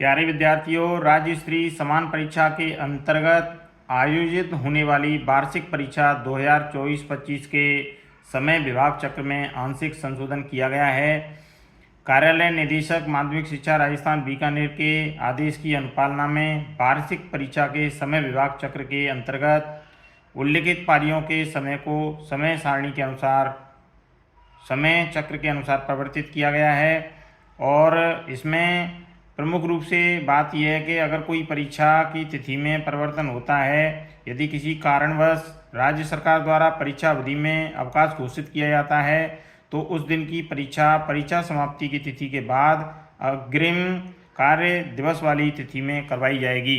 प्यारे विद्यार्थियों, राज्य स्तरीय समान परीक्षा के अंतर्गत आयोजित होने वाली वार्षिक परीक्षा 2024-25 के समय विभाग चक्र में आंशिक संशोधन किया गया है। कार्यालय निदेशक माध्यमिक शिक्षा राजस्थान बीकानेर के आदेश की अनुपालना में वार्षिक परीक्षा के समय विभाग चक्र के अंतर्गत उल्लिखित पारियों के समय को समय सारणी के अनुसार समय चक्र के अनुसार परिवर्तित किया गया है। और इसमें प्रमुख रूप से बात यह है कि अगर कोई परीक्षा की तिथि में परिवर्तन होता है, यदि किसी कारणवश राज्य सरकार द्वारा परीक्षा अवधि में अवकाश घोषित किया जाता है, तो उस दिन की परीक्षा समाप्ति की तिथि के बाद अग्रिम कार्य दिवस वाली तिथि में करवाई जाएगी।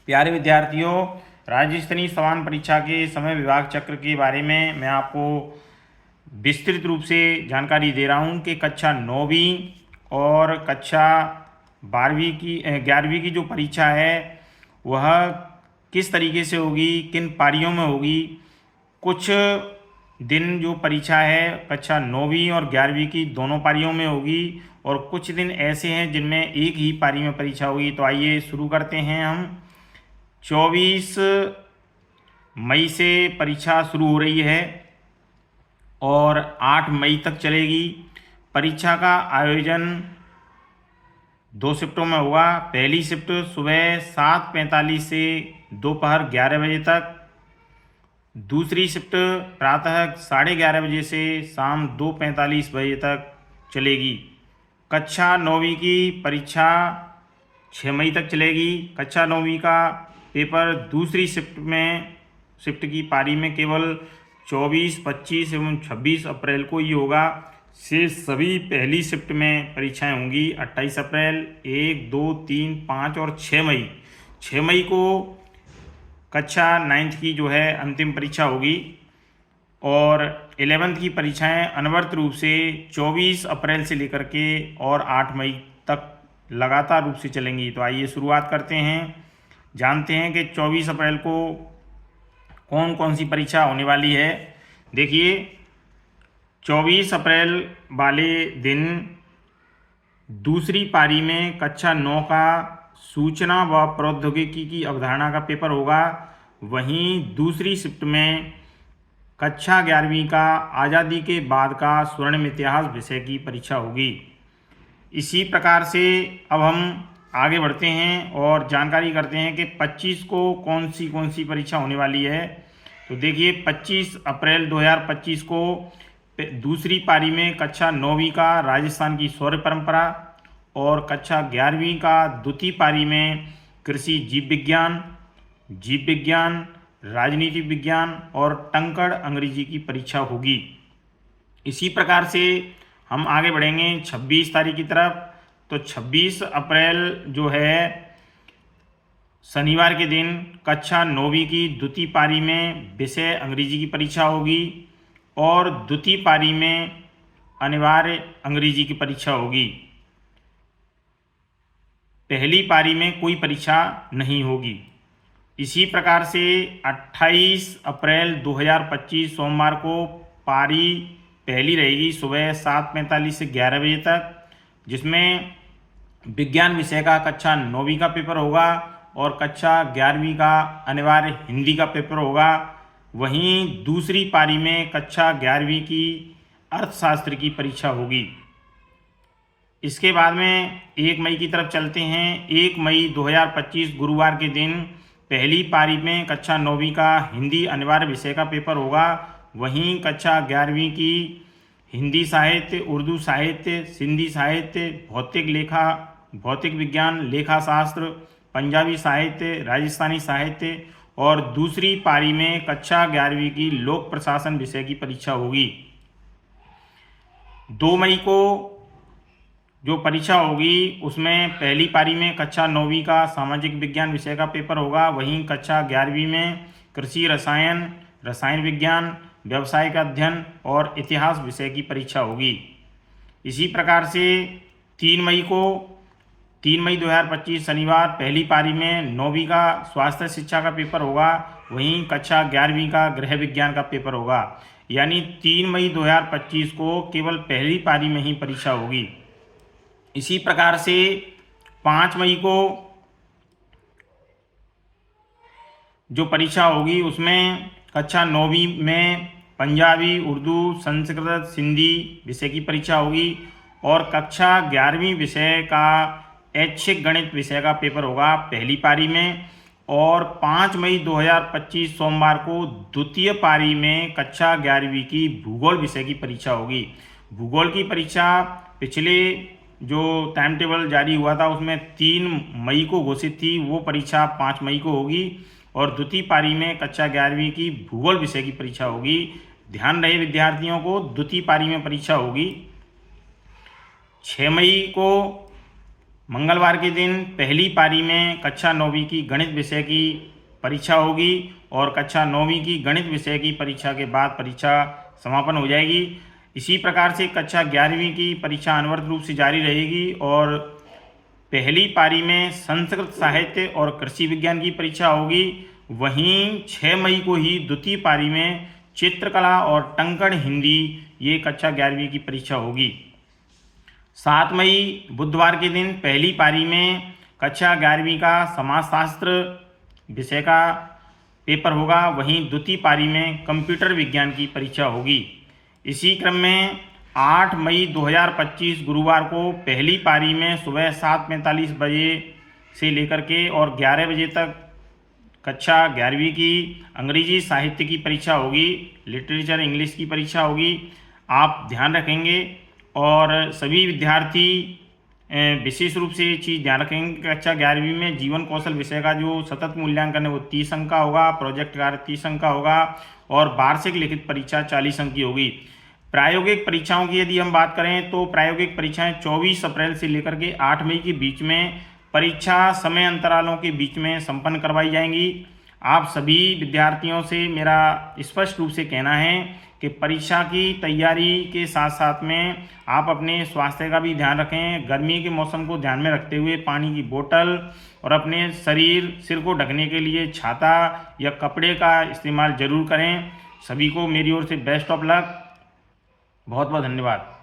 प्यारे विद्यार्थियों, राज्य स्तरीय समान परीक्षा के समय विभाग चक्र के बारे में मैं आपको विस्तृत रूप से जानकारी दे रहा हूं कि कक्षा 9वीं और कक्षा 11वीं की जो परीक्षा है वह किस तरीके से होगी, किन पारियों में होगी। कुछ दिन जो परीक्षा है कक्षा 9वीं और 11वीं की दोनों पारियों में होगी, और कुछ दिन ऐसे हैं जिनमें एक ही पारी में परीक्षा होगी। तो आइए शुरू करते हैं। हम 24 मई से परीक्षा शुरू हो रही है और 8 मई तक चलेगी। परीक्षा का आयोजन 2 शिफ्टों में होगा। पहली शिफ्ट सुबह 7:45 से दोपहर 11 बजे तक, दूसरी शिफ्ट प्रातः 11:30 बजे से शाम 2:45 बजे तक चलेगी। कक्षा 9वीं की परीक्षा 6 मई तक चलेगी। कक्षा 9वीं का पेपर दूसरी शिफ्ट की पारी में केवल 24, 25 एवं 26 अप्रैल को ही होगा। शेष सभी पहली शिफ्ट में परीक्षाएं होंगी 28 अप्रैल, 1, 2, 3, 5 और 6 मई। 6 मई को कक्षा 9th की जो है अंतिम परीक्षा होगी, और 11th की परीक्षाएं अनवरत रूप से 24 अप्रैल से लेकर के और 8 मई तक लगातार रूप से चलेंगी। तो आइए शुरुआत करते हैं। जानते हैं कि 24 अप्रैल को कौन कौन सी परीक्षा होने वाली है। देखिए, 24 अप्रैल वाले दिन दूसरी पारी में कक्षा 9 का सूचना व प्रौद्योगिकी की अवधारणा का पेपर होगा। वहीं दूसरी शिफ्ट में कक्षा 11वीं का आज़ादी के बाद का स्वर्णिम इतिहास विषय की परीक्षा होगी। इसी प्रकार से अब हम आगे बढ़ते हैं और जानकारी करते हैं कि 25 को कौन सी परीक्षा होने वाली है। तो देखिए, 25 अप्रैल 2025 को दूसरी पारी में कक्षा 9वीं का राजस्थान की शौर्य परंपरा, और कक्षा 11वीं का द्वितीय पारी में कृषि जीव विज्ञान, राजनीति विज्ञान और टंकड़ अंग्रेजी की परीक्षा होगी। इसी प्रकार से हम आगे बढ़ेंगे 26 तारीख की तरफ। तो 26 अप्रैल जो है शनिवार के दिन कक्षा 9वीं की द्वितीय पारी में विषय अंग्रेजी की परीक्षा होगी, और द्वितीय पारी में अनिवार्य अंग्रेजी की परीक्षा होगी। पहली पारी में कोई परीक्षा नहीं होगी। इसी प्रकार से 28 अप्रैल 2025 सोमवार को पारी पहली रहेगी सुबह 7:45 से 11 बजे तक, जिसमें विज्ञान विषय का कक्षा 9वीं का पेपर होगा और कक्षा 11वीं का अनिवार्य हिंदी का पेपर होगा। वहीं दूसरी पारी में कक्षा 11वीं की अर्थशास्त्र की परीक्षा होगी। इसके बाद में 1 मई की तरफ चलते हैं। 1 मई 2025 गुरुवार के दिन पहली पारी में कक्षा 9वीं का हिंदी अनिवार्य विषय का पेपर होगा। वहीं कक्षा 11वीं की हिंदी साहित्य, उर्दू साहित्य, सिंधी साहित्य, भौतिक विज्ञान, लेखा शास्त्र, पंजाबी साहित्य, राजस्थानी साहित्य, और दूसरी पारी में कक्षा 11वीं की लोक प्रशासन विषय की परीक्षा होगी। 2 मई को जो परीक्षा होगी उसमें पहली पारी में कक्षा 9वीं का सामाजिक विज्ञान विषय का पेपर होगा। वहीं कक्षा 11वीं में कृषि रसायन विज्ञान, व्यवसाय का अध्ययन और इतिहास विषय की परीक्षा होगी। इसी प्रकार से 3 मई 2025 शनिवार पहली पारी में 9वीं का स्वास्थ्य शिक्षा का पेपर होगा। वहीं कक्षा 11वीं का गृह विज्ञान का पेपर होगा। यानी 3 मई 2025 को केवल पहली पारी में ही परीक्षा होगी। इसी प्रकार से 5 मई को जो परीक्षा होगी उसमें कक्षा 9वीं में पंजाबी, उर्दू, संस्कृत, सिंधी विषय की परीक्षा होगी और कक्षा 11वीं विषय का ऐच्छिक गणित विषय का पेपर होगा पहली पारी में। और 5 मई 2025 सोमवार को द्वितीय पारी में कक्षा 11वीं की भूगोल विषय की परीक्षा होगी। भूगोल की परीक्षा पिछले जो टाइम टेबल जारी हुआ था उसमें 3 मई को घोषित थी, वो परीक्षा 5 मई को होगी और द्वितीय पारी में कक्षा 11वीं की भूगोल विषय की परीक्षा होगी। ध्यान रहे विद्यार्थियों को, द्वितीय पारी में परीक्षा होगी। 6 मई को मंगलवार के दिन पहली पारी में कक्षा 9वीं की गणित विषय की परीक्षा होगी और कक्षा 9वीं की गणित विषय की परीक्षा के बाद परीक्षा समापन हो जाएगी। इसी प्रकार से कक्षा 11वीं की परीक्षा अनवरत रूप से जारी रहेगी और पहली पारी में संस्कृत साहित्य और कृषि विज्ञान की परीक्षा होगी। वहीं 6 मई को ही द्वितीय पारी में चित्रकला और टंकण हिंदी ये कक्षा 11वीं की परीक्षा होगी। 7 मई बुधवार के दिन पहली पारी में कक्षा 11वीं का समाजशास्त्र विषय का पेपर होगा। वहीं द्वितीय पारी में कंप्यूटर विज्ञान की परीक्षा होगी। इसी क्रम में 8 मई 2025 गुरुवार को पहली पारी में सुबह 7:45 बजे से लेकर के और 11 बजे तक कक्षा 11वीं की अंग्रेजी साहित्य की परीक्षा होगी, लिटरेचर इंग्लिश की परीक्षा होगी। आप ध्यान रखेंगे और सभी विद्यार्थी विशेष रूप से ये चीज़ ध्यान रखेंगे। कक्षा 11वीं में जीवन कौशल विषय का जो सतत मूल्यांकन है वो 30 अंक का होगा, प्रोजेक्ट कार्य 30 अंक का होगा और वार्षिक लिखित परीक्षा 40 अंक की होगी। प्रायोगिक परीक्षाओं की यदि हम बात करें तो प्रायोगिक परीक्षाएं 24 अप्रैल से लेकर के 8 मई के बीच में परीक्षा समय अंतरालों के बीच में संपन्न करवाई जाएंगी। आप सभी विद्यार्थियों से मेरा स्पष्ट रूप से कहना है कि परीक्षा की तैयारी के साथ साथ में आप अपने स्वास्थ्य का भी ध्यान रखें। गर्मी के मौसम को ध्यान में रखते हुए पानी की बोतल और अपने सिर को ढकने के लिए छाता या कपड़े का इस्तेमाल जरूर करें। सभी को मेरी ओर से बेस्ट ऑफ लक। बहुत बहुत धन्यवाद।